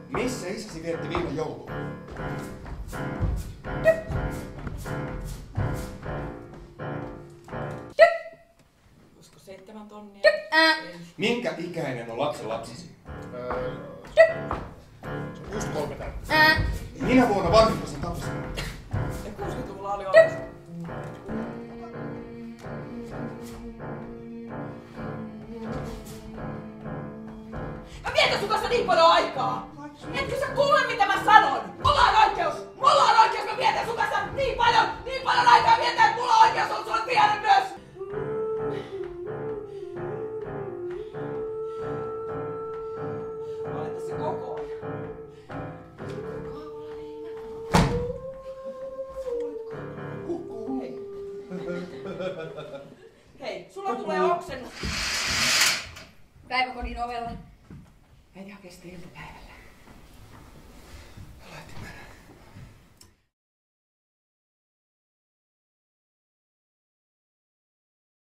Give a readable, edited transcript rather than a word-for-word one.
Missä isäsi vietti viime joulua? Olisiko 7 tonnia? Minkä ikäinen on lapsen lapsisi? Se on just 3 täyttä. Minä vuonna vanhempasi tapasin? Ja 60-luvulla oli olemassa. Mä vietän sun kanssa niin paljon aikaa! Etkö sä kuule mitä mä sanon? Mulla on oikeus! Mä vietän sun kanssa niin paljon aikaa vietän, että mulla on oikeus on sulle tiedä myös! Mä olen tässä koko ajan. Hei, sulla tulee oksennus. Päiväkodin ovella. Äiti hakee sitä iltapäivällä.